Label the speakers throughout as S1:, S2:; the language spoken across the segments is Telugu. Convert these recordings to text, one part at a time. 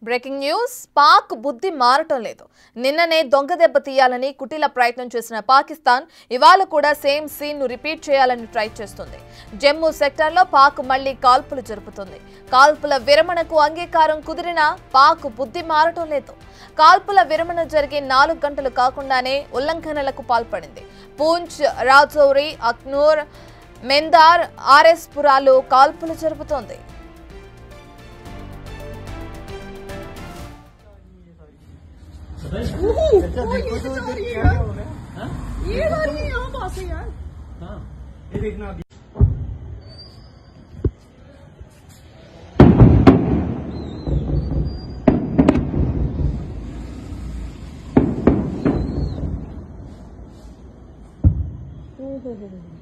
S1: బ్రేకింగ్ న్యూస్ పాక్ బుద్ధి మారటం లేదు. నిన్ననే దొంగ దెబ్బ తీయాలని కుటిల ప్రయత్నం చేసిన పాకిస్తాన్ ఇవాళ కూడా సేమ్ సీన్ ను రిపీట్ చేయాలని ట్రై చేస్తుంది. జమ్మూ సెక్టార్లో పాక్ మళ్లీ కాల్పులు జరుపుతుంది. కాల్పుల విరమణకు అంగీకారం కుదిరినా పాక్ బుద్ధి మారటం లేదు. కాల్పుల విరమణ జరిగి 4 గంటలు కాకుండానే ఉల్లంఘనలకు పాల్పడింది. పూంచ్, రాజౌరి, అఖ్నూర్, మెందార్, ఆర్ఎస్ పురాలో కాల్పులు జరుపుతోంది.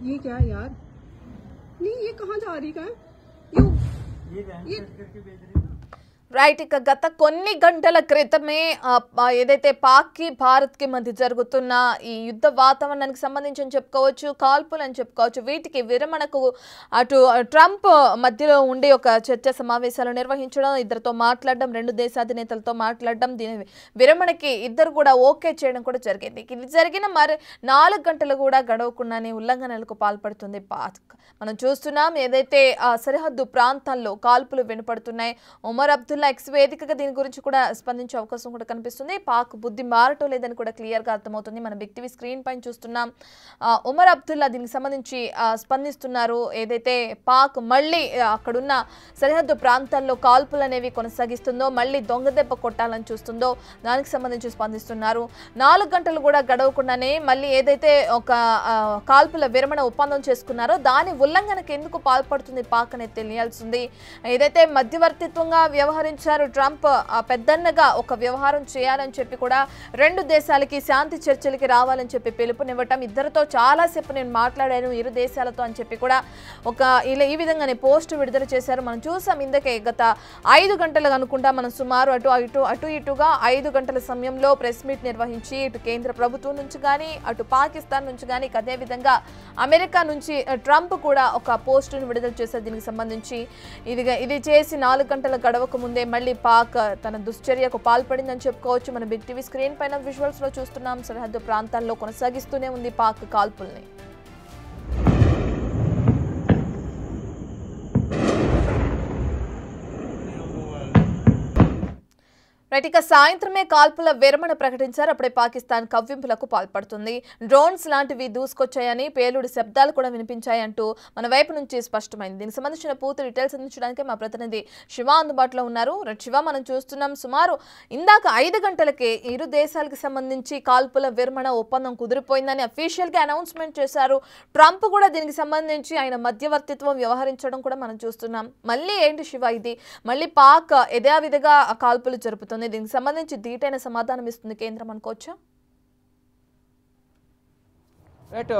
S2: ये क्या यार? नहीं ये कहाँ जा रही है? क्यों? ये
S1: రైట్. ఇక గత కొన్ని గంటల క్రితమే ఏదైతే పాక్ కి భారత్ కి మధ్య జరుగుతున్న ఈ యుద్ధ వాతావరణానికి సంబంధించి అని చెప్పుకోవచ్చు, కాల్పులు అని చెప్పుకోవచ్చు. వీటికి విరమణకు అటు ట్రంప్ మధ్యలో ఉండి ఒక చర్చ సమావేశాలు నిర్వహించడం, ఇద్దరితో మాట్లాడడం, 2 దేశాధినేతలతో మాట్లాడడం, దీని విరమణకి ఇద్దరు కూడా ఓకే చేయడం కూడా జరిగింది. ఇది జరిగిన మరి 4 గంటలు కూడా గడవకుండానే ఉల్లంఘనలకు పాల్పడుతుంది పాక్. మనం చూస్తున్నాం ఏదైతే సరిహద్దు ప్రాంతాల్లో కాల్పులు వినపడుతున్నాయి. ఉమర్ అబ్దుల్లా ఎక్స్ వేదికగా దీని గురించి కూడా స్పందించే అవకాశం కూడా కనిపిస్తుంది. పాక్ బుద్ధి మారటం లేదని కూడా క్లియర్గా అర్థమవుతుంది. మనం బిగ్ టీవీ స్క్రీన్ పైన చూస్తున్నాం. ఉమర్ అబ్దుల్లా దీనికి సంబంధించి స్పందిస్తున్నారు. ఏదైతే పాక్ మళ్ళీ అక్కడున్న సరిహద్దు ప్రాంతాల్లో కాల్పులు అనేవి కొనసాగిస్తుందో, మళ్ళీ దొంగ దెబ్బ కొట్టాలని చూస్తుందో దానికి సంబంధించి స్పందిస్తున్నారు. 4 గంటలు కూడా గడవకుండానే మళ్ళీ ఏదైతే ఒక కాల్పుల విరమణ ఒప్పందం చేసుకున్నారో దాని ఉల్లంఘనకు ఎందుకు పాల్పడుతుంది పాక్ అనేది తెలియాల్సింది. ఏదైతే మధ్యవర్తిత్వంగా వ్యవహరించారు ట్రంప్, పెద్దన్నగా ఒక వ్యవహారం చేయాలని చెప్పి కూడా 2 దేశాలకి శాంతి చర్చలకి రావాలని చెప్పి పిలుపునివ్వటం, ఇద్దరితో చాలాసేపు నేను మాట్లాడాను ఇరు దేశాలతో అని చెప్పి కూడా ఒక ఈ విధంగానే పోస్ట్ విడుదల చేశారు. మనం చూసాం ఇందుకే గత 5 గంటలు అనుకుంటా మనం సుమారు అటు ఇటుగా 5 గంటల సమయంలో ప్రెస్ మీట్ నిర్వహించి ఇటు కేంద్ర ప్రభుత్వం నుంచి కానీ అటు పాకిస్తాన్ నుంచి కానీ అదేవిధంగా అమెరికా నుంచి ట్రంప్ కూడా ఒక పోస్టును విడుదల చేశారు. దీనికి సంబంధించి ఇది చేసి 4 గంటల గడవక ముందే మళ్ళీ పాక్ తన దుశ్చర్యకు పాల్పడిందని చెప్పుకోవచ్చు. మన బిగ్ టీవీ స్క్రీన్ పైన విజువల్స్ లో చూస్తున్నాం. సరిహద్దు ప్రాంతాల్లో కొనసాగిస్తూనే ఉంది పాక్ కాల్పుల్ని. ఇక సాయంత్రమే కాల్పుల విరమణ ప్రకటించారు. అప్పుడే పాకిస్తాన్ కవ్వింపులకు పాల్పడుతుంది. డ్రోన్స్ లాంటివి దూసుకొచ్చాయని, పేలుడు శబ్దాలు కూడా వినిపించాయంటూ మన వైపు నుంచి స్పష్టమైంది. దీనికి సంబంధించిన పూర్తి డీటెయిల్స్ అందించడానికి మా ప్రతినిధి శివ అందుబాటులో ఉన్నారు. శివ, మనం చూస్తున్నాం సుమారు ఇందాక 5 గంటలకే ఇరు దేశాలకు సంబంధించి కాల్పుల విరమణ ఒప్పందం కుదిరిపోయిందని అఫీషియల్ గా అనౌన్స్మెంట్ చేశారు. ట్రంప్ కూడా దీనికి సంబంధించి ఆయన మధ్యవర్తిత్వం వ్యవహరించడం కూడా మనం చూస్తున్నాం. మళ్ళీ ఏంటి శివ ఇది? మళ్ళీ పాక్ యథావిధిగా కాల్పులు జరుపుతుంది. దీనికి సంబంధించి ధీటైన సమాధానం ఇస్తుంది కేంద్రం అనుకోవచ్చా?
S3: రైట్,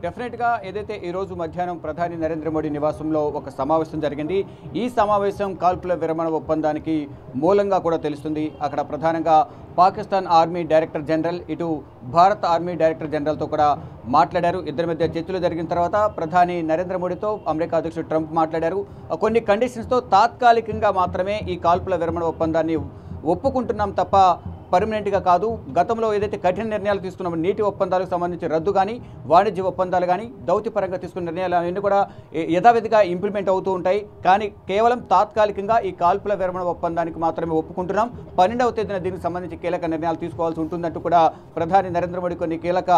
S3: డెఫినెట్గా ఏదైతే ఈరోజు మధ్యాహ్నం ప్రధాని నరేంద్ర మోడీ నివాసంలో ఒక సమావేశం జరిగింది. ఈ సమావేశం కాల్పుల విరమణ ఒప్పందానికి మూలంగా కూడా తెలుస్తుంది. అక్కడ ప్రధానంగా పాకిస్తాన్ ఆర్మీ డైరెక్టర్ జనరల్, ఇటు భారత ఆర్మీ డైరెక్టర్ జనరల్తో కూడా మాట్లాడారు. ఇద్దరి మధ్య చర్చలు జరిగిన తర్వాత ప్రధాని నరేంద్ర మోడీతో అమెరికా అధ్యక్షుడు ట్రంప్ మాట్లాడారు. కొన్ని కండిషన్స్తో తాత్కాలికంగా మాత్రమే ఈ కాల్పుల విరమణ ఒప్పందాన్ని ఒప్పుకుంటున్నాం తప్ప పర్మనెంట్గా కాదు. గతంలో ఏదైతే కఠిన నిర్ణయాలు తీసుకున్నామో నీటి ఒప్పందాలకు సంబంధించి రద్దు కానీ, వాణిజ్య ఒప్పందాలు కానీ, దౌత్యపరంగా తీసుకున్న నిర్ణయాలు అవన్నీ కూడా యథావిధిగా ఇంప్లిమెంట్ అవుతూ ఉంటాయి. కానీ కేవలం తాత్కాలికంగా ఈ కాల్పుల విరమణ ఒప్పందానికి మాత్రమే ఒప్పుకుంటున్నాం. 12వ తేదీన దీనికి సంబంధించి కీలక నిర్ణయాలు తీసుకోవాల్సి ఉంటుందంటూ కూడా ప్రధాని నరేంద్ర మోడీ కొన్ని కీలక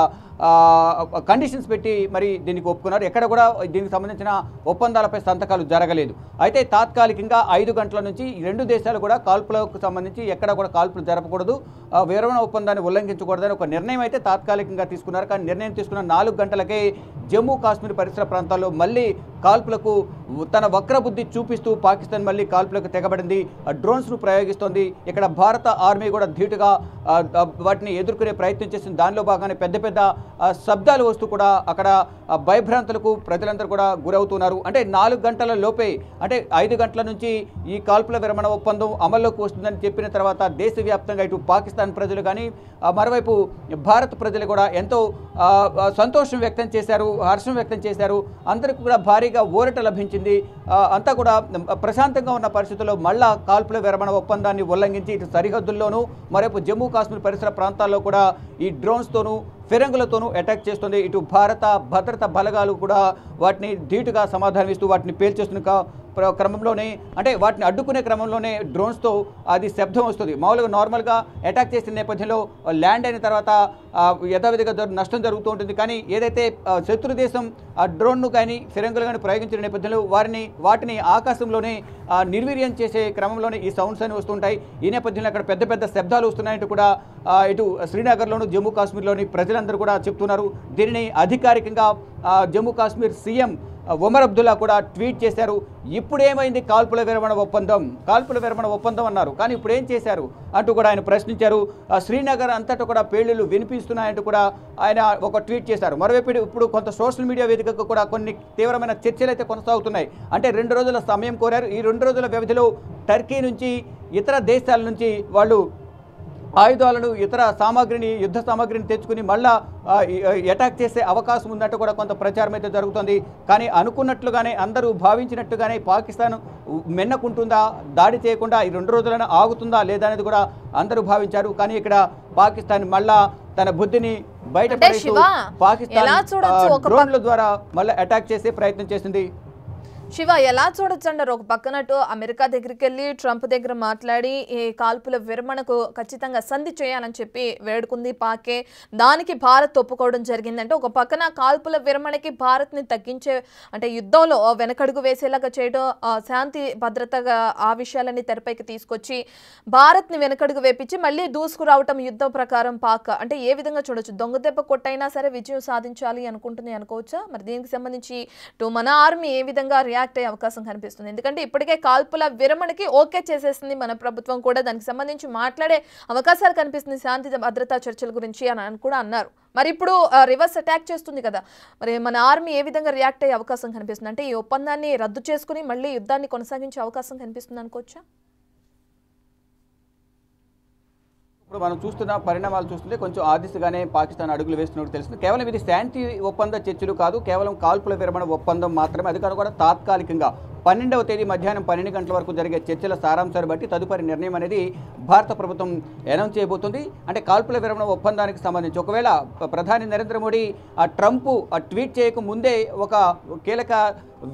S3: కండిషన్స్ పెట్టి మరి దీనికి ఒప్పుకున్నారు. ఎక్కడ కూడా దీనికి సంబంధించిన ఒప్పందాలపై సంతకాలు జరగలేదు. అయితే తాత్కాలికంగా 5 గంటల నుంచి 2 దేశాలు కూడా కాల్పులకు సంబంధించి ఎక్కడ కూడా కాల్పులు జరపకూడదు, విరమణ ఒప్పందాన్ని ఉల్లంఘించకూడదని ఒక నిర్ణయం అయితే తాత్కాలికంగా తీసుకున్నారు. కానీ నిర్ణయం తీసుకున్న 4 గంటలకే జమ్మూ కాశ్మీర్ పరిసర ప్రాంతాల్లో మళ్ళీ కాల్పులకు తన వక్రబుద్ధి చూపిస్తూ పాకిస్తాన్ మళ్ళీ కాల్పులకు తెగబడింది. డ్రోన్స్ను ప్రయోగిస్తోంది. ఇక్కడ భారత ఆర్మీ కూడా ధీటుగా వాటిని ఎదుర్కొనే ప్రయత్నం చేసింది. దానిలో భాగంగానే పెద్ద పెద్ద శబ్దాలు వస్తూ కూడా అక్కడ భయభ్రాంతులకు ప్రజలందరూ కూడా గురవుతున్నారు. అంటే 4 గంటల లోపే, అంటే 5 గంటల నుంచి ఈ కాల్పుల విరమణ ఒప్పందం అమల్లోకి వస్తుందని చెప్పిన తర్వాత దేశవ్యాప్తంగా ఇటు పాకిస్తాన్ ప్రజలు కానీ మరోవైపు భారత ప్రజలు కూడా ఎంతో సంతోషం వ్యక్తం చేశారు, హర్షం వ్యక్తం చేశారు. అందరికీ కూడా భారీగా భారీగా ఊరట లభించింది. అంతా కూడా ప్రశాంతంగా ఉన్న పరిస్థితుల్లో మళ్ళా కాల్పుల విరమణ ఒప్పందాన్ని ఉల్లంఘించి ఇటు సరిహద్దుల్లోనూ మరోపు జమ్మూ కాశ్మీర్ పరిసర ప్రాంతాల్లో కూడా ఈ డ్రోన్స్తోనూ ఫిరంగులతోనూ అటాక్ చేస్తుంది. ఇటు భారత భద్రతా బలగాలు కూడా వాటిని ధీటుగా సమాధానమిస్తూ వాటిని పేల్చేస్తున్న క్రమంలోనే, అంటే వాటిని అడ్డుకునే క్రమంలోనే డ్రోన్స్తో అది శబ్దం వస్తుంది. మామూలుగా నార్మల్గా అటాక్ చేసిన నేపథ్యంలో ల్యాండ్ అయిన తర్వాత యథావిధిగా నష్టం జరుగుతూ ఉంటుంది. కానీ ఏదైతే శత్రు దేశం ఆ డ్రోన్ను కానీ ఫిరంగులు కానీ ప్రయోగించిన నేపథ్యంలో వాటిని ఆకాశంలోనే నిర్వీర్యం చేసే క్రమంలోనే ఈ సౌండ్స్ అని వస్తుంటాయి. ఈ నేపథ్యంలో అక్కడ పెద్ద పెద్ద శబ్దాలు వస్తున్నాయంటూ కూడా ఇటు శ్రీనగర్లోను జమ్మూ కాశ్మీర్లోని ప్రజలందరూ కూడా చెప్తున్నారు. దీనిని అధికారికంగా జమ్మూ కాశ్మీర్ సీఎం ఒమర్ అబ్దుల్లా కూడా ట్వీట్ చేశారు. ఇప్పుడేమైంది కాల్పుల విరమణ ఒప్పందం అన్నారు, కానీ ఇప్పుడు ఏం చేశారు అంటూ కూడా ఆయన ప్రశ్నించారు. శ్రీనగర్ అంతటా కూడా పేలుళ్లు వినిపిస్తున్నాయంటూ కూడా ఆయన ఒక ట్వీట్ చేశారు. మరోవైపు ఇప్పుడు కొంత సోషల్ మీడియా వేదికగా కూడా కొన్ని తీవ్రమైన చర్చలు అయితే కొనసాగుతున్నాయి. అంటే 2 రోజుల సమయం కోరారు. ఈ 2 రోజుల వ్యవధిలో టర్కీ నుంచి ఇతర దేశాల నుంచి వాళ్ళు ఆయుధాలను ఇతర సామాగ్రిని యుద్ధ సామాగ్రిని తెచ్చుకుని మళ్ళా అటాక్ చేసే అవకాశం ఉందంటూ కూడా కొంత ప్రచారం అయితే జరుగుతుంది. కానీ అనుకున్నట్లుగానే అందరూ భావించినట్టుగానే పాకిస్తాన్ మెన్నకుంటుందా, దాడి చేయకుండా ఈ 2 రోజులను ఆగుతుందా లేదా అనేది కూడా అందరూ భావించారు. కానీ ఇక్కడ పాకిస్తాన్ మళ్ళా తన బుద్ధిని బయటపడేస్తూ పాకిస్తాన్ డ్రోన్ల ద్వారా మళ్ళీ అటాక్ చేసే ప్రయత్నం చేసింది.
S1: శివ, ఎలా చూడొచ్చు అంటారు? ఒక పక్కనట్టు అమెరికా దగ్గరికి వెళ్ళి ట్రంప్ దగ్గర మాట్లాడి ఈ కాల్పుల విరమణకు ఖచ్చితంగా సంధి చేయాలని చెప్పి వేడుకుంది పాకే. దానికి భారత్ ఒప్పుకోవడం జరిగిందంటే ఒక పక్కన కాల్పుల విరమణకి భారత్ని తగ్గించే, అంటే యుద్ధంలో వెనకడుగు వేసేలాగా చేయడం, శాంతి భద్రతగా ఆ విషయాలన్నీ తెరపైకి తీసుకొచ్చి భారత్ని వెనకడుగు వేపించి మళ్ళీ దూసుకురావటం యుద్ధం ప్రకారం పాక్. అంటే ఏ విధంగా చూడొచ్చు? దొంగదెబ్బ కొట్టైనా సరే విజయం సాధించాలి అనుకుంటుంది అనుకోవచ్చా? మరి దీనికి సంబంధించి మన ఆర్మీ ఏ విధంగా రియాక్ట్ అయ్యే అవకాశం కనిపిస్తుంది? ఎందుకంటే ఇప్పటికే కాల్పుల విరమణకి ఓకే చేసేసింది మన ప్రభుత్వం కూడా, దానికి సంబంధించి మాట్లాడే అవకాశాలు కనిపిస్తుంది శాంతి భద్రతా చర్చల గురించి అని కూడా అన్నారు. మరి ఇప్పుడు రివర్స్ అటాక్ చేస్తుంది కదా, మరి మన ఆర్మీ ఏ విధంగా రియాక్ట్ అయ్యే అవకాశం కనిపిస్తుంది? అంటే ఈ ఒప్పందాన్ని రద్దు చేసుకుని మళ్ళీ యుద్ధాన్ని కొనసాగించే అవకాశం కనిపిస్తుంది అనుకోవచ్చా?
S3: ఇప్పుడు మనం చూస్తున్న పరిణామాలు చూస్తుంటే కొంచెం ఆ దిశగానే పాకిస్తాన్ అడుగులు వేస్తున్నట్టు తెలుస్తుంది. కేవలం ఇది శాంతి ఒప్పంద చర్చలు కాదు, కేవలం కాల్పుల విరమణ ఒప్పందం మాత్రమే. అది కూడా తాత్కాలికంగా 12వ తేదీ మధ్యాహ్నం 12 గంటల వరకు జరిగే చర్చల సారాంశాన్ని బట్టి తదుపరి నిర్ణయం అనేది భారత ప్రభుత్వం అనౌన్స్ చేయబోతుంది. అంటే కాల్పుల విరమణ ఒప్పందానికి సంబంధించి ఒకవేళ ప్రధాని నరేంద్ర మోడీ ట్రంప్ ట్వీట్ చేయక ముందే ఒక కీలక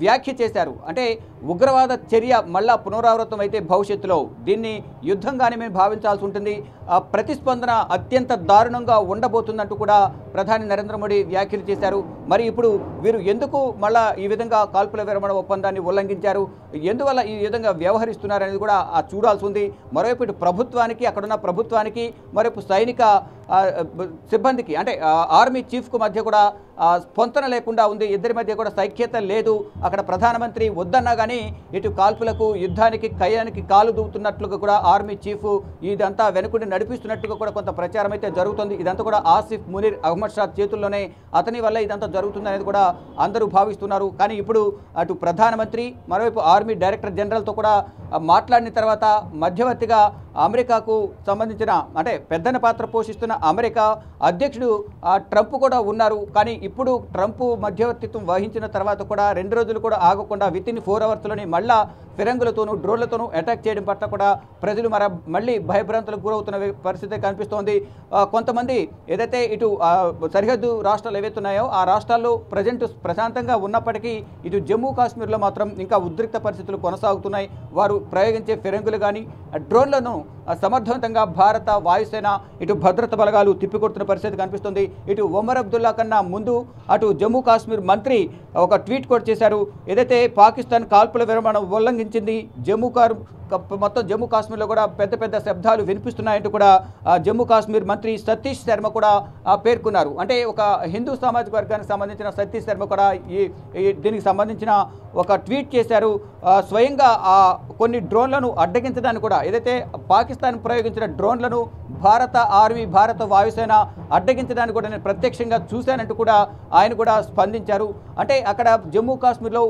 S3: వ్యాఖ్య చేశారు. అంటే ఉగ్రవాద చర్య మళ్ళా పునరావృతం అయితే భవిష్యత్తులో దీన్ని యుద్ధంగానే మేము భావించాల్సి ఉంటుంది, ప్రతిస్పందన అత్యంత దారుణంగా ఉండబోతుందంటూ కూడా ప్రధాని నరేంద్ర మోడీ వ్యాఖ్యలు చేశారు. మరి ఇప్పుడు వీరు ఎందుకు మళ్ళా ఈ విధంగా కాల్పుల విరమణ ఒప్పందాన్ని ఉల్లంఘించారు, ఎందువల్ల ఈ విధంగా వ్యవహరిస్తున్నారు అనేది కూడా చూడాల్సి ఉంది. మరోవైపు ఇటు ప్రభుత్వానికి, అక్కడున్న ప్రభుత్వానికి, మరోవైపు సైనిక సిబ్బందికి అంటే ఆర్మీ చీఫ్కు మధ్య కూడా పొంతన లేకుండా ఉంది. ఇద్దరి మధ్య కూడా సైక్యత లేదు. అక్కడ ప్రధానమంత్రి వద్దన్నా కానీ ఇటు కాల్పులకు యుద్ధానికి కయ్యానికి కాలు దూవుతున్నట్లుగా కూడా ఆర్మీ చీఫ్ ఇదంతా వెనుకుండి నడిపిస్తున్నట్టుగా కూడా కొంత ప్రచారం అయితే జరుగుతుంది. ఇదంతా కూడా ఆసిఫ్ మునీర్ అహ్మద్ షా చేతుల్లోనే, అతని వల్ల ఇదంతా జరుగుతుంది అనేది కూడా అందరూ భావిస్తున్నారు. కానీ ఇప్పుడు అటు ప్రధానమంత్రి మరోవైపు ఆర్మీ డైరెక్టర్ జనరల్తో కూడా మాట్లాడిన తర్వాత మధ్యవర్తిగా అమెరికాకు సంబంధించిన అంటే పెద్దన పాత్ర పోషిస్తున్న అమెరికా అధ్యక్షుడు ట్రంప్ కూడా ఉన్నారు. కానీ ఇప్పుడు ట్రంప్ మధ్యవర్తిత్వం వహించిన తర్వాత కూడా 2 రోజులు కూడా ఆగకుండా వితిన్ 4 అవర్స్లోనే మళ్ళా ఫిరంగులతోనూ డ్రోన్లతోనూ అటాక్ చేయడం పట్ల కూడా ప్రజలు మళ్ళీ భయభ్రాంతులకు గురవుతున్న పరిస్థితి కనిపిస్తోంది. కొంతమంది ఏదైతే ఇటు సరిహద్దు రాష్ట్రాలు ఏవైతే ఉన్నాయో ఆ రాష్ట్రాల్లో ప్రజెంట్ ప్రశాంతంగా ఉన్నప్పటికీ ఇటు జమ్మూ కాశ్మీర్లో మాత్రం ఇంకా ఉద్రిక్త పరిస్థితులు కొనసాగుతున్నాయి. వారు ప్రయోగించే ఫిరంగులు కానీ డ్రోన్లను సమర్థవంతంగా భారత వాయుసేన ఇటు భద్రత బలగాలు తిప్పికొడుతున్న పరిస్థితి కనిపిస్తుంది. ఇటు ఒమర్ అబ్దుల్లా కన్నా ముందు అటు జమ్మూ కాశ్మీర్ మంత్రి ఒక ట్వీట్ కూడా చేశారు. ఏదైతే పాకిస్తాన్ కాల్పుల విరమణ ఉల్లంఘించింది, మొత్తం జమ్మూ కాశ్మీర్లో కూడా పెద్ద పెద్ద శబ్దాలు వినిపిస్తున్నాయంటూ కూడా జమ్మూ కాశ్మీర్ మంత్రి సతీష్ శర్మ కూడా పేర్కొన్నారు. అంటే ఒక హిందూ సామాజిక వర్గానికి సంబంధించిన సతీష్ శర్మ కూడా దీనికి సంబంధించిన ఒక ట్వీట్ చేశారు. స్వయంగా కొన్ని డ్రోన్లను అడ్డగించడానికి కూడా ఏదైతే పాకిస్తాన్ ప్రయోగించిన డ్రోన్లను భారత ఆర్మీ భారత వాయుసేన అడ్డగించడానికి కూడా నేను ప్రత్యక్షంగా చూశానంటూ కూడా ఆయన కూడా స్పందించారు. అంటే అక్కడ జమ్మూ కాశ్మీర్లో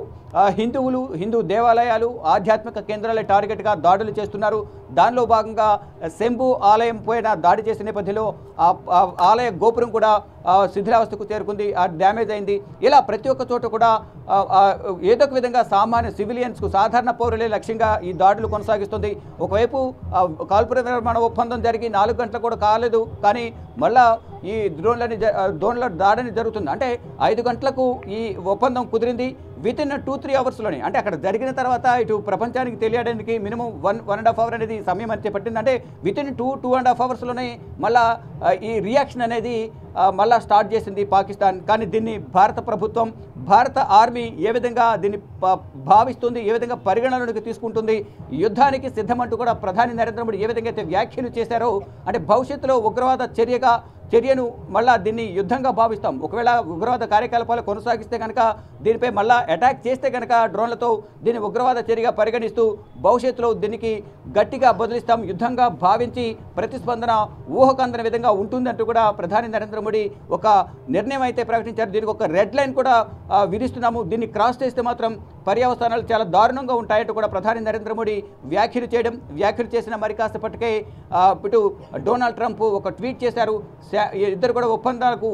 S3: హిందువులు, హిందూ దేవాలయాలు, ఆధ్యాత్మిక కేంద్రాలే టార్గెట్గా దాడులు చేస్తున్నారు. దానిలో భాగంగా శంభు ఆలయం పైన దాడి చేసిన నేపథ్యంలో ఆలయ గోపురం కూడా శిథిలావస్థకు చేరుకుంది, డ్యామేజ్ అయింది. ఇలా ప్రతి ఒక్క చోట కూడా ఏదో ఒక విధంగా సామాన్య సివిలియన్స్కు, సాధారణ పౌరులే లక్ష్యంగా ఈ దాడులు కొనసాగిస్తుంది. ఒకవైపు కాల్పుల విరమణ ఒప్పందం జరిగి 4 గంటలు కూడా కాలేదు, కానీ మళ్ళా ఈ డ్రోన్ల దాడిని జరుగుతుంది. అంటే 5 గంటలకు ఈ ఒప్పందం కుదిరింది. వితిన్ 2-3 అవర్స్లోనే, అంటే అక్కడ జరిగిన తర్వాత ఇటు ప్రపంచానికి తెలియడానికి మినిమం 1.5 అవర్ అనేది సమయం అయితే పట్టింది. అంటే వితిన్ 2-2.5 అవర్స్లోనే మళ్ళా ఈ రియాక్షన్ అనేది మళ్ళా స్టార్ట్ చేసింది పాకిస్తాన్. కానీ దీన్ని భారత ప్రభుత్వం, భారత ఆర్మీ ఏ విధంగా దీన్ని భావిస్తుంది, ఏ విధంగా పరిగణనలోకి తీసుకుంటుంది, యుద్ధానికి సిద్ధమంటూ కూడా ప్రధాని నరేంద్ర మోడీ ఏ విధంగా అయితే వ్యాఖ్యలు చేశారో, అంటే భవిష్యత్తులో ఉగ్రవాద చర్యను మళ్ళా దీన్ని యుద్ధంగా భావిస్తాం. ఒకవేళ ఉగ్రవాద కార్యకలాపాలు కొనసాగిస్తే కనుక, దీనిపై మళ్ళా అటాక్ చేస్తే కనుక డ్రోన్లతో దీన్ని ఉగ్రవాద చర్యగా పరిగణిస్తూ భవిష్యత్తులో దీనికి గట్టిగా బదులిస్తాం, యుద్ధంగా భావించి ప్రతిస్పందన ఊహకందని విధంగా ఉంటుందంటూ కూడా ప్రధాని నరేంద్ర మోడీ ఒక నిర్ణయం అయితే ప్రకటించారు. దీనికి ఒక రెడ్ లైన్ కూడా విధిస్తున్నాము, దీన్ని క్రాస్ చేస్తే మాత్రం పర్యవసానాలు చాలా దారుణంగా ఉంటాయంటూ కూడా ప్రధాని నరేంద్ర మోడీ వ్యాఖ్యలు చేసిన మరి కాసేపటికే ఇటు డొనాల్డ్ ట్రంప్ ఒక ట్వీట్ చేశారు. ఇద్దరు కూడా ఒప్పందాలకు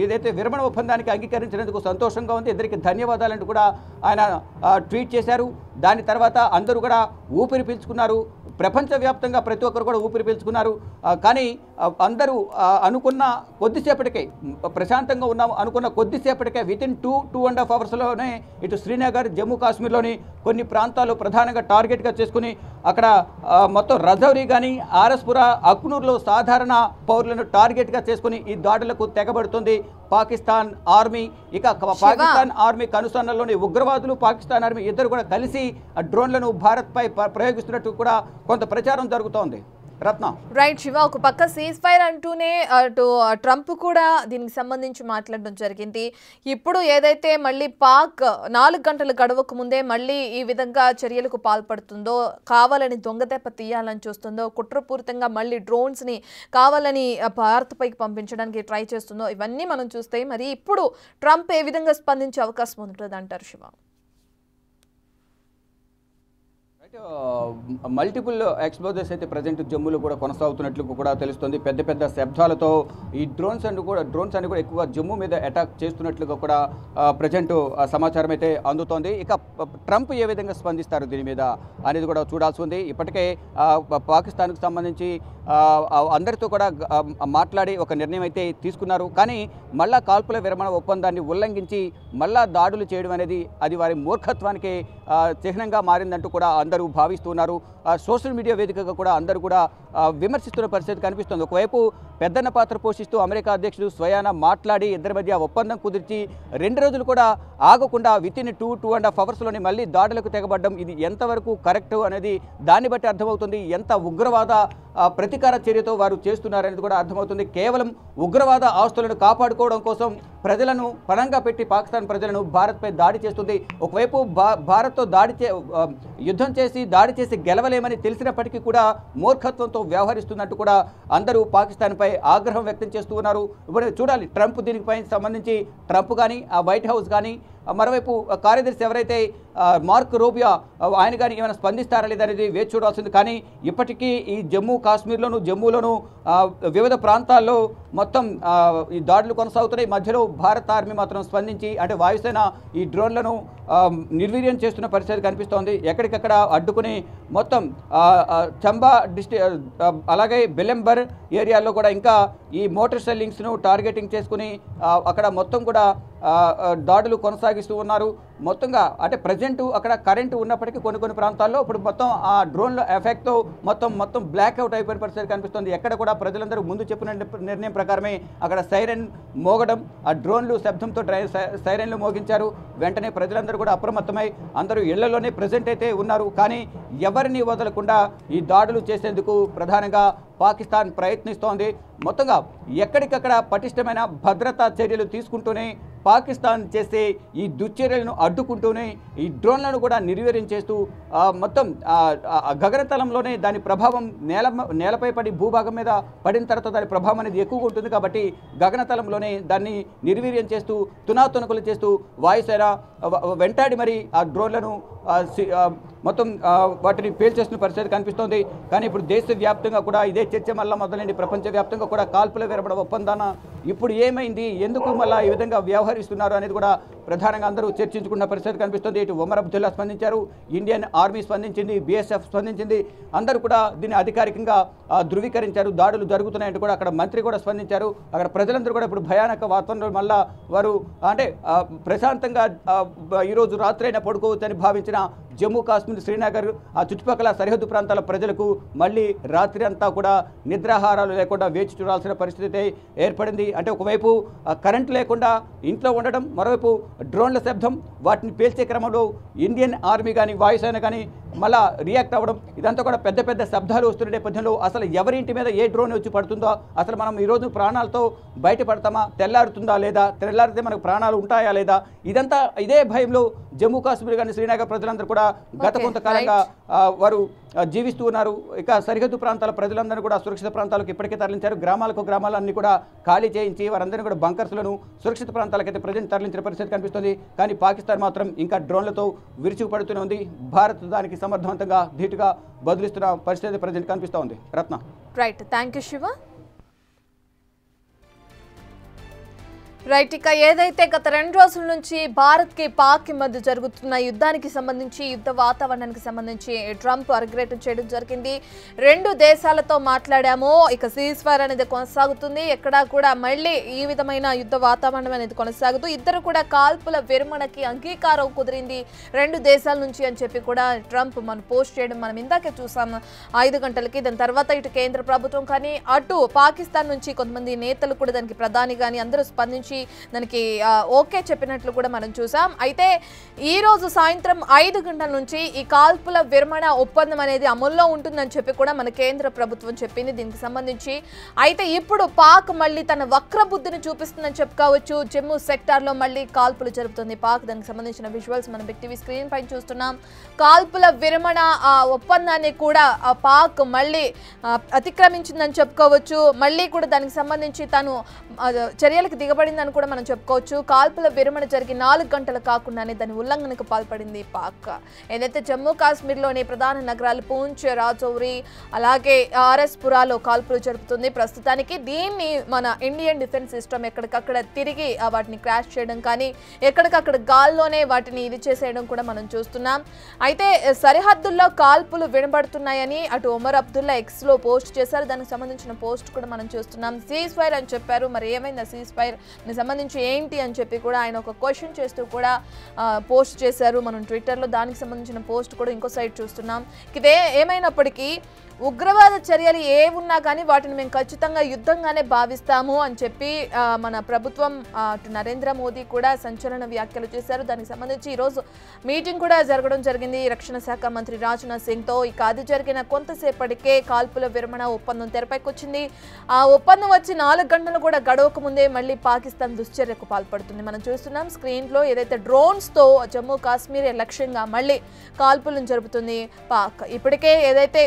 S3: ఏదైతే విరమణ ఒప్పందానికి అంగీకరించినందుకు సంతోషంగా ఉంది, ఇద్దరికి ధన్యవాదాలంటూ కూడా ఆయన ట్వీట్ చేశారు. దాని తర్వాత అందరూ కూడా ఊపిరి పీల్చుకున్నారు. ప్రపంచవ్యాప్తంగా ప్రతి ఒక్కరు కూడా ఊపిరి పీల్చుకున్నారు. కానీ అందరూ అనుకున్న కొద్దిసేపటికే, ప్రశాంతంగా ఉన్నాం అనుకున్న కొద్దిసేపటికే వితిన్ 2-2.5 అవర్స్లోనే ఇటు శ్రీనగర్, జమ్మూ కాశ్మీర్లోని కొన్ని ప్రాంతాలు ప్రధానంగా టార్గెట్గా చేసుకుని అక్కడ మొత్తం రజౌరీ కానీ, ఆర్ఎస్పురా, అక్నూర్లో సాధారణ పౌరులను టార్గెట్గా చేసుకుని ఈ దాడులకు తెగబడుతుంది పాకిస్తాన్ ఆర్మీ. ఇక పాకిస్తాన్ ఆర్మీ కనుసన్నల్లోని ఉగ్రవాదులు, పాకిస్తాన్ ఆర్మీ ఇద్దరు కూడా కలిసి డ్రోన్లను భారత్పై ప్రయోగిస్తున్నట్టు కూడా కొంత ప్రచారం జరుగుతోంది. రత్న
S1: రైట్ శివ, ఒక పక్క సీజ్ ఫైర్ అంటూనే అటు ట్రంప్ కూడా దీనికి సంబంధించి మాట్లాడడం జరిగింది. ఇప్పుడు ఏదైతే మళ్ళీ పాక్ 4 గంటలు గడవకు ముందే మళ్ళీ ఈ విధంగా చర్యలకు పాల్పడుతుందో, కావాలని దొంగదెబ్బ తీయాలని చూస్తుందో, కుట్రపూరితంగా మళ్ళీ డ్రోన్స్ని కావాలని భారత్పైకి పంపించడానికి ట్రై చేస్తుందో, ఇవన్నీ మనం చూస్తే మరి ఇప్పుడు ట్రంప్ ఏ విధంగా స్పందించే అవకాశం ఉంటుంది అంటారు శివ?
S3: మల్టిపుల్ ఎక్స్ప్లోజర్స్ అయితే ప్రజెంట్ జమ్మూలో కూడా కొనసాగుతున్నట్లు కూడా తెలుస్తుంది. పెద్ద పెద్ద శబ్దాలతో ఈ డ్రోన్స్ అన్ని కూడా ఎక్కువ జమ్మూ మీద అటాక్ చేస్తున్నట్లుగా కూడా ప్రజెంట్ సమాచారం అయితే అందుతోంది. ఇక ట్రంప్ ఏ విధంగా స్పందిస్తారు దీని మీద అనేది కూడా చూడాల్సి ఉంది. ఇప్పటికే పాకిస్తాన్కు సంబంధించి అందరితో కూడా మాట్లాడి ఒక నిర్ణయం అయితే తీసుకున్నారు. కానీ మళ్ళా కాల్పుల విరమణ ఒప్పందాన్ని ఉల్లంఘించి మళ్ళా దాడులు చేయడం అనేది అది వారి మూర్ఖత్వానికి చిహ్నంగా మారిందంటూ కూడా అందరూ భావిస్తున్నారు. సోషల్ మీడియా వేదికగా కూడా అందరూ కూడా విమర్శిస్తున్న పరిస్థితి కనిపిస్తుంది. ఒకవైపు పెద్దన్న పాత్ర పోషిస్తూ అమెరికా అధ్యక్షుడు స్వయాన మాట్లాడి ఇద్దరి మధ్య ఒప్పందం కుదిర్చి 2 రోజులు కూడా ఆగకుండా వితిన్ 2-2.5 అవర్స్లోనే మళ్ళీ దాడులకు తెగబడ్డం, ఇది ఎంతవరకు కరెక్ట్ అనేది దాన్ని బట్టి అర్థమవుతుంది. ఎంత ఉగ్రవాద ప్రతీకార చర్యతో వారు చేస్తున్నారనేది కూడా అర్థమవుతుంది. కేవలం ఉగ్రవాద ఆస్తులను కాపాడుకోవడం కోసం ప్రజలను పణంగా పెట్టి పాకిస్తాన్ ప్రజలను భారత్పై దాడి చేస్తుంది. ఒకవైపు భారత్తో యుద్ధం చేసి దాడి చేసి గెలవలేమని తెలిసినప్పటికీ కూడా మూర్ఖత్వంతో వ్యవహరిస్తున్నట్టు కూడా అందరూ పాకిస్తాన్పై ఆగ్రహం వ్యక్తం చేస్తూ ఉన్నారు. ఇప్పుడు చూడాలి ట్రంప్ దీనిపై సంబంధించి, ట్రంప్ కానీ ఆ వైట్ హౌస్ కానీ, మరోవైపు కార్యదర్శి ఎవరైతే మార్క్ రూబియో ఆయన కానీ ఏమైనా స్పందిస్తారా లేదనేది వేచి చూడాల్సింది. కానీ ఇప్పటికీ ఈ జమ్మూ కాశ్మీర్లోను, జమ్మూలోను వివిధ ప్రాంతాల్లో మొత్తం ఈ దాడులు కొనసాగుతున్నాయి. మధ్యలో భారత ఆర్మీ మాత్రం స్పందించి, అంటే వాయుసేన ఈ డ్రోన్లను నిర్వీర్యం చేస్తున్న పరిస్థితి కనిపిస్తోంది. ఎక్కడికక్కడ అడ్డుకుని మొత్తం చంబా అలాగే బెలెంబర్ ఏరియాల్లో కూడా ఇంకా ఈ మోటార్ షెల్లింగ్స్ను టార్గెటింగ్ చేసుకుని అక్కడ మొత్తం కూడా దాడులు కొనసాగిస్తూ ఉన్నారు. మొత్తంగా అంటే ప్రజెంట్ అక్కడ కరెంటు ఉన్నప్పటికీ కొన్ని ప్రాంతాల్లో ఇప్పుడు మొత్తం ఆ డ్రోన్ల ఎఫెక్ట్తో మొత్తం బ్లాక్అవుట్ అయిపోయిన పరిస్థితి కనిపిస్తుంది. ఎక్కడ కూడా ప్రజలందరూ ముందు చెప్పిన నిర్ణయం ప్రకారమే అక్కడ సైరన్ మోగడం, ఆ డ్రోన్లు శబ్దంతో సైరన్లు మోగించారు. వెంటనే ప్రజలందరూ కూడా అప్రమత్తమై అందరూ ఇళ్లలోనే ప్రజెంట్ అయితే ఉన్నారు. కానీ ఎవరిని వదలకుండా ఈ దాడులు చేసేందుకు ప్రధానంగా పాకిస్తాన్ ప్రయత్నిస్తోంది. మొత్తంగా ఎక్కడికక్కడ పటిష్టమైన భద్రతా చర్యలు తీసుకుంటూనే పాకిస్తాన్ చేసే ఈ దుశ్చర్యలను అడ్డుకుంటూనే ఈ డ్రోన్లను కూడా నిర్వీర్యం చేస్తూ మొత్తం గగనతలంలోనే దాని ప్రభావం నేలపై పడి భూభాగం మీద పడిన తర్వాత దాని ప్రభావం అనేది ఎక్కువగా ఉంటుంది. కాబట్టి గగనతలంలోనే దాన్ని నిర్వీర్యం చేస్తూ తునాతునకులు చేస్తూ వాయుసేన వెంటాడి మరి ఆ డ్రోన్లను మొత్తం వాటిని పేల్చేస్తున్న పరిస్థితి కనిపిస్తోంది. కానీ ఇప్పుడు దేశవ్యాప్తంగా కూడా ఇదే చర్చ మళ్ళీ మొదలైంది. ప్రపంచవ్యాప్తంగా కూడా కాల్పుల విరమణ ఒప్పందాన ఇప్పుడు ఏమైంది, ఎందుకు మళ్ళీ ఈ విధంగా వ్యవహరిస్తున్నారు అనేది కూడా ప్రధానంగా అందరూ చర్చించుకున్న పరిస్థితి కనిపిస్తుంది. ఇటు ఒమర్ అబ్దుల్లా స్పందించారు, ఇండియన్ ఆర్మీ స్పందించింది, BSF స్పందించింది. అందరూ కూడా దీన్ని అధికారికంగా ధృవీకరించారు. దాడులు జరుగుతున్నాయంటూ కూడా అక్కడ మంత్రి కూడా స్పందించారు. అక్కడ ప్రజలందరూ కూడా ఇప్పుడు భయానక వాతావరణంలో మళ్ళా వారు అంటే ప్రశాంతంగా ఈరోజు రాత్రైనా పడుకోవచ్చని భావించిన జమ్మూ కాశ్మీర్, శ్రీనగర్ ఆ చుట్టుపక్కల సరిహద్దు ప్రాంతాల ప్రజలకు మళ్ళీ రాత్రి అంతా కూడా నిద్రాహారాలు లేకుండా వేచి చూడాల్సిన పరిస్థితి ఏర్పడింది. అంటే ఒకవైపు కరెంట్ లేకుండా ఇంట్లో ఉండడం, మరోవైపు డ్రోన్ల శబ్దం, వాటిని పేల్చే క్రమంలో ఇండియన్ ఆర్మీ కానీ వాయుసేన కానీ మళ్ళా రియాక్ట్ అవ్వడం, ఇదంతా కూడా పెద్ద పెద్ద శబ్దాలు వస్తున్న నేపథ్యంలో అసలు ఎవరింటి మీద ఏ డ్రోన్ వచ్చి పడుతుందో, అసలు మనం ఈరోజు ప్రాణాలతో బయటపడతామా, తెల్లారుతుందా లేదా, తెల్లారితే మనకు ప్రాణాలు ఉంటాయా లేదా, ఇదంతా ఇదే భయంలో జమ్మూ కాశ్మీర్ కానీ శ్రీనగర్ ప్రజలందరూ కూడా గత కొంతకాలంగా వారు జీవిస్తూ ఉన్నారు. ఇక సరిహద్దు ప్రాంతాల ప్రజలందరూ కూడా సురక్షిత ప్రాంతాలకు ఇప్పటికే తరలించారు. గ్రామాలన్నీ కూడా ఖాళీ చేయించి వారందరినీ కూడా బంకర్స్లను సురక్షిత ప్రాంతాలకైతే ప్రజలు తరలించిన పరిస్థితి కనిపిస్తుంది. కానీ పాకిస్తాన్ మాత్రం ఇంకా డ్రోన్లతో విరుచుకుపడుతూనే ఉంది. భారత్ దానికి సమర్థవంతంగా ధీటుగా బదులిస్తున్న పరిస్థితి ప్రజెంట్ కనిపిస్తూ ఉంది. Ratna.
S1: Right, thank you Shiva. Right, ఇక ఏదైతే గత 2 రోజుల నుంచి భారత్కి పాక్కి మధ్య జరుగుతున్న యుద్ధానికి సంబంధించి, యుద్ధ వాతావరణానికి సంబంధించి ట్రంప్ అర్గ్రేట్ చేయడం జరిగింది. 2 దేశాలతో మాట్లాడాము, ఇక సీజ్ ఫైర్ అనేది కొనసాగుతుంది, ఎక్కడా కూడా మళ్ళీ ఈ విధమైన యుద్ధ వాతావరణం అనేది కొనసాగుతూ ఇద్దరు కూడా కాల్పుల విరమణకి అంగీకారం కుదిరింది 2 దేశాల నుంచి అని చెప్పి కూడా ట్రంప్ మనం పోస్ట్ చేయడం మనం ఇందాకే చూసాం 5 గంటలకి. దాని తర్వాత ఇటు కేంద్ర ప్రభుత్వం కానీ అటు పాకిస్తాన్ నుంచి కొంతమంది నేతలు కూడా దానికి ప్రధాని కానీ అందరూ స్పందించి దానికి ఓకే చెప్పినట్లు కూడా మనం చూసాం. అయితే ఈ రోజు సాయంత్రం 5 గంటల నుంచి ఈ కాల్పుల విరమణ ఒప్పందం అనేది అమల్లో ఉంటుందని చెప్పి కూడా మన కేంద్ర ప్రభుత్వం చెప్పింది దీనికి సంబంధించి. అయితే ఇప్పుడు పాక్ మళ్ళీ తన వక్ర బుద్ధిని చూపిస్తుందని చెప్పుకోవచ్చు. జమ్మూ సెక్టార్లో మళ్ళీ కాల్పులు జరుపుతుంది పాక్. దానికి సంబంధించిన విజువల్స్ మనం బిగ్ టీవీ స్క్రీన్ పైన చూస్తున్నాం. కాల్పుల విరమణ ఒప్పందాన్ని కూడా పాక్ మళ్ళీ అతిక్రమించిందని చెప్పుకోవచ్చు. మళ్ళీ కూడా దానికి సంబంధించి తను చర్యలకు దిగబడిందని కూడా మనం చెప్పుకోవచ్చు. కాల్పుల విరమణ జరిగి 4 గంటలు కాకుండానే దాని ఉల్లంఘనకు పాల్పడింది పాక్. ఏదైతే జమ్మూ కాశ్మీర్లోని ప్రధాన నగరాలు పూంచ్, రాజౌరి అలాగే RS పురాలో కాల్పులు జరుపుతుంది ప్రస్తుతానికి. దీన్ని మన ఇండియన్ డిఫెన్స్ సిస్టమ్ ఎక్కడికక్కడ తిరిగి వాటిని క్రాష్ చేయడం కానీ ఎక్కడికక్కడ గాల్లోనే వాటిని ఇది చేసేయడం కూడా మనం చూస్తున్నాం. అయితే సరిహద్దుల్లో కాల్పులు వినబడుతున్నాయని అటు ఒమర్ అబ్దుల్లా Xలో పోస్ట్ చేశారు. దానికి సంబంధించిన పోస్ట్ కూడా మనం చూస్తున్నాం. సీజ్ ఫైర్ అని చెప్పారు, మరి ఏమైంది సీజ్ ఫైర్ సంబంధించి ఏంటి అని చెప్పి కూడా ఆయన ఒక క్వశ్చన్ చేస్తూ కూడా పోస్ట్ చేశారు మనం ట్విట్టర్లో. దానికి సంబంధించిన పోస్ట్ కూడా ఇంకో సైడ్ చూస్తున్నాం. ఇదే ఏమైనప్పటికీ ఉగ్రవాద చర్యలు ఏ ఉన్నా కానీ వాటిని మేము ఖచ్చితంగా యుద్ధంగానే భావిస్తాము అని చెప్పి మన ప్రభుత్వం అటు నరేంద్ర మోదీ కూడా సంచలన వ్యాఖ్యలు చేశారు. దానికి సంబంధించి ఈరోజు మీటింగ్ కూడా జరగడం జరిగింది రక్షణ శాఖ మంత్రి రాజ్నాథ్ సింగ్తో. ఇక అది జరిగిన కొంతసేపటికే కాల్పుల విరమణ ఒప్పందం తెరపైకి వచ్చింది. ఆ ఒప్పందం వచ్చి 4 గంటలు కూడా గడవక ముందే మళ్ళీ పాకిస్తాన్ దుశ్చర్యకు పాల్పడుతుంది. మనం చూస్తున్నాం స్క్రీన్లో ఏదైతే డ్రోన్స్తో జమ్మూ కాశ్మీర్ లక్ష్యంగా మళ్ళీ కాల్పులను జరుపుతుంది పాక్. ఇప్పటికే ఏదైతే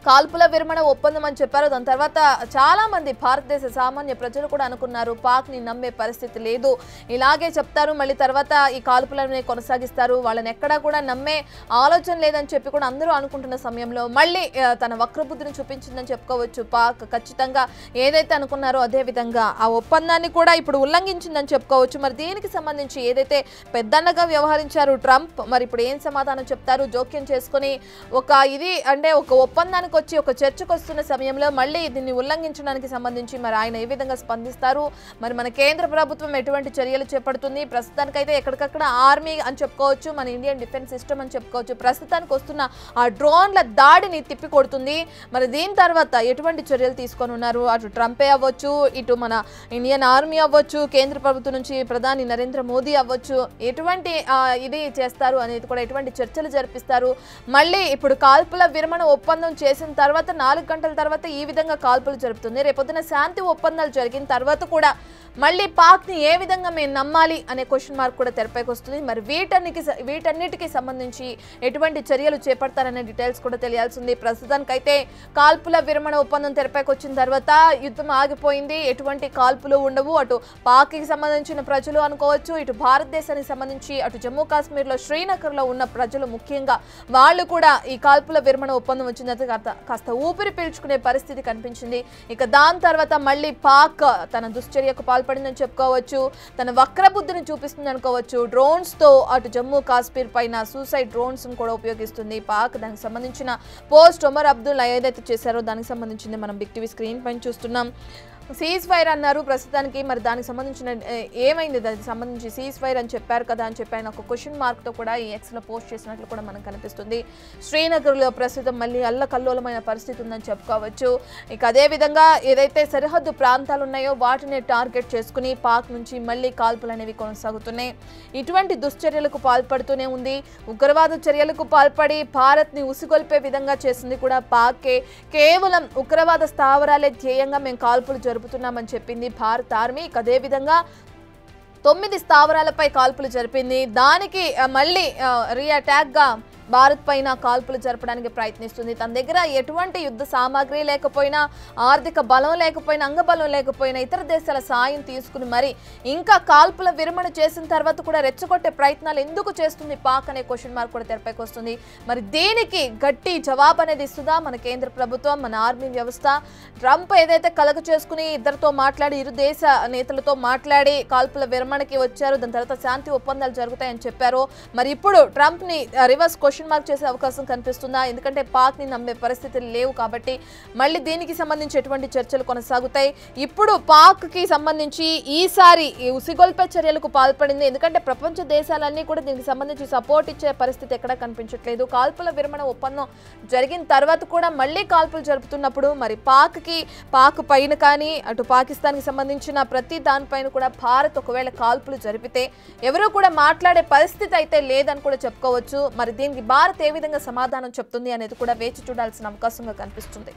S1: కాల్పుల విరమణ ఒప్పందం అని చెప్పారు. దాని తర్వాత చాలా మంది భారతదేశ సామాన్య ప్రజలు కూడా అనుకున్నారు పాక్ని నమ్మే పరిస్థితి లేదు, ఇలాగే చెప్తారు, మళ్ళీ తర్వాత ఈ కాల్పులను కొనసాగిస్తారు, వాళ్ళని ఎక్కడా కూడా నమ్మే ఆలోచన లేదని చెప్పి కూడా అందరూ అనుకుంటున్న సమయంలో మళ్ళీ తన వక్రబుద్ధిని చూపించిందని చెప్పుకోవచ్చు. పాక్ ఖచ్చితంగా ఏదైతే అనుకున్నారో అదే విధంగా ఆ ఒప్పందాన్ని కూడా ఇప్పుడు ఉల్లంఘించిందని చెప్పుకోవచ్చు. మరి దీనికి సంబంధించి ఏదైతే పెద్దన్నగా వ్యవహరించారు ట్రంప్, మరి ఇప్పుడు ఏం సమాధానం చెప్తారు? జోక్యం చేసుకుని ఒక ఒప్పందానికి వచ్చి ఒక చర్చకు వస్తున్న సమయంలో మళ్ళీ దీన్ని ఉల్లంఘించడానికి సంబంధించి మరి ఆయన ఏ విధంగా స్పందిస్తారు, మరి మన కేంద్ర ప్రభుత్వం ఎటువంటి చర్యలు చేపడుతుంది? ప్రస్తుతానికైతే ఎక్కడికక్కడ ఆర్మీ అని చెప్పుకోవచ్చు, మన ఇండియన్ డిఫెన్స్ సిస్టమ్ అని చెప్పుకోవచ్చు, ప్రస్తుతానికి వస్తున్న ఆ డ్రోన్ల దాడిని తిప్పి కొడుతుంది. మరి దీని తర్వాత ఎటువంటి చర్యలు తీసుకొని ఉన్నారు? అటు ట్రంపే అవ్వచ్చు, ఇటు మన ఇండియన్ ఆర్మీ అవ్వచ్చు, కేంద్ర ప్రభుత్వం నుంచి ప్రధాని నరేంద్ర మోదీ అవ్వచ్చు, ఎటువంటి ఇది చేస్తారు అనేది కూడా ఎటువంటి చర్చలు జరిపిస్తారు? మళ్ళీ ఇప్పుడు కాల్పుల విరమణ ఒప్పందం చేసి చేసిన తర్వాత 4 గంటల తర్వాత ఈ విధంగా కాల్పులు జరుపుతుంది. రేపొద్దున శాంతి ఒప్పందాలు జరిగిన తర్వాత కూడా మళ్ళీ పాక్ని ఏ విధంగా మేము నమ్మాలి అనే క్వశ్చన్ మార్క్ కూడా తెరపైకి వస్తుంది. మరి వీటన్నిటికీ సంబంధించి ఎటువంటి చర్యలు చేపడతారనే డీటెయిల్స్ కూడా తెలియాల్సింది. ప్రస్తుతానికైతే కాల్పుల విరమణ ఒప్పందం తెరపైకి వచ్చిన తర్వాత యుద్ధం ఆగిపోయింది. ఎటువంటి కాల్పులు ఉండవు. అటు పాక్కి సంబంధించిన ప్రజలు అనుకోవచ్చు, ఇటు భారతదేశానికి సంబంధించి అటు జమ్మూ కాశ్మీర్లో శ్రీనగర్లో ఉన్న ప్రజలు ముఖ్యంగా వాళ్ళు కూడా ఈ కాల్పుల విరమణ ఒప్పందం వచ్చిన తర్వాత కాస్త ఊపిరి పీల్చుకునే పరిస్థితి కనిపించింది. ఇక దాని తర్వాత మళ్ళీ పాక్ తన దుశ్చర్యకు పాల్పడిందని చెప్పుకోవచ్చు, తన వక్రబుద్ధిని చూపిస్తుంది అనుకోవచ్చు. డ్రోన్స్ తో అటు జమ్మూ కాశ్మీర్ పైన సూసైడ్ డ్రోన్స్ కూడా ఉపయోగిస్తుంది పాక్. దానికి సంబంధించిన పోస్ట్ ఒమర్ అబ్దుల్లా ఏదైతే చేశారో దానికి సంబంధించింది మనం బిగ్ టీవీ స్క్రీన్ పైన చూస్తున్నాం. సీజ్ ఫైర్ అన్నారు ప్రస్తుతానికి. మరి దానికి సంబంధించిన ఏమైంది, దానికి సంబంధించి సీజ్ ఫైర్ అని చెప్పారు కదా అని చెప్పి ఆయన ఒక క్వశ్చన్ మార్క్తో కూడా ఈ ఎక్స్లో పోస్ట్ చేసినట్లు కూడా మనకు కనిపిస్తుంది. శ్రీనగర్లో ప్రస్తుతం మళ్ళీ అల్లకల్లోలమైన పరిస్థితి ఉందని చెప్పుకోవచ్చు. ఇక అదేవిధంగా ఏదైతే సరిహద్దు ప్రాంతాలు ఉన్నాయో వాటిని టార్గెట్ చేసుకుని పాక్ నుంచి మళ్ళీ కాల్పులు అనేవి కొనసాగుతున్నాయి. ఇటువంటి దుశ్చర్యలకు పాల్పడుతూనే ఉంది. ఉగ్రవాద చర్యలకు పాల్పడి భారత్ని ఉసిగొల్పే విధంగా చేసింది కూడా పాకే. కేవలం ఉగ్రవాద స్థావరాలే ధ్యేయంగా మేము కాల్పులు జరుపుతున్నామని చెప్పింది భారత ఆర్మీ. అదే విధంగా 9 స్థావరాలపై కాల్పులు జరిపింది. దానికి మళ్ళీ రీఅటాక్ గా భారత్ పైన కాల్పులు జరపడానికి ప్రయత్నిస్తుంది. తన దగ్గర ఎటువంటి యుద్ధ సామాగ్రి లేకపోయినా, ఆర్థిక బలం లేకపోయినా, అంగబలం లేకపోయినా ఇతర దేశాల సాయం తీసుకుని మరి ఇంకా కాల్పుల విరమణ చేసిన తర్వాత కూడా రెచ్చగొట్టే ప్రయత్నాలు ఎందుకు చేస్తుంది పాక్ అనే క్వశ్చన్ మార్క్ కూడా తెరపైకి వస్తుంది. మరి దీనికి గట్టి జవాబు అనేది ఇస్తుందా మన కేంద్ర ప్రభుత్వం, మన ఆర్మీ వ్యవస్థ? ట్రంప్ ఏదైతే కలగ చేసుకుని ఇద్దరితో మాట్లాడి, ఇరు దేశ నేతలతో మాట్లాడి కాల్పుల విరమణకి వచ్చారు, దాని తర్వాత శాంతి ఒప్పందాలు జరుగుతాయని చెప్పారు. మరి ఇప్పుడు ట్రంప్ ని రివర్స్ క్వశ్చన్ మార్క్ చేసే అవకాశం కనిపిస్తుందా? ఎందుకంటే పాక్ ని నమ్మే పరిస్థితులు లేవు కాబట్టి మళ్ళీ దీనికి సంబంధించి ఎటువంటి చర్చలు కొనసాగుతాయి. ఇప్పుడు పాక్ కి సంబంధించి ఈసారి ఉసిగొల్పే చర్యలకు పాల్పడింది. ఎందుకంటే ప్రపంచ దేశాలన్నీ కూడా దీనికి సంబంధించి సపోర్ట్ ఇచ్చే పరిస్థితి ఎక్కడా కనిపించట్లేదు. కాల్పుల విరమణ ఒప్పందం జరిగిన తర్వాత కూడా మళ్ళీ కాల్పులు జరుపుతున్నప్పుడు మరి పాక్ పైన కానీ అటు పాకిస్తాన్ కి సంబంధించిన ప్రతి దానిపైన కూడా భారత్ ఒకవేళ కాల్పులు జరిపితే ఎవరూ కూడా మాట్లాడే పరిస్థితి అయితే లేదని కూడా చెప్పుకోవచ్చు. మరి దీనికి భారత్ ఏ విధంగా సమాధానం చెప్తుంది అనేది కూడా వేచి చూడాల్సిన అవకాశంగా కనిపిస్తుంది.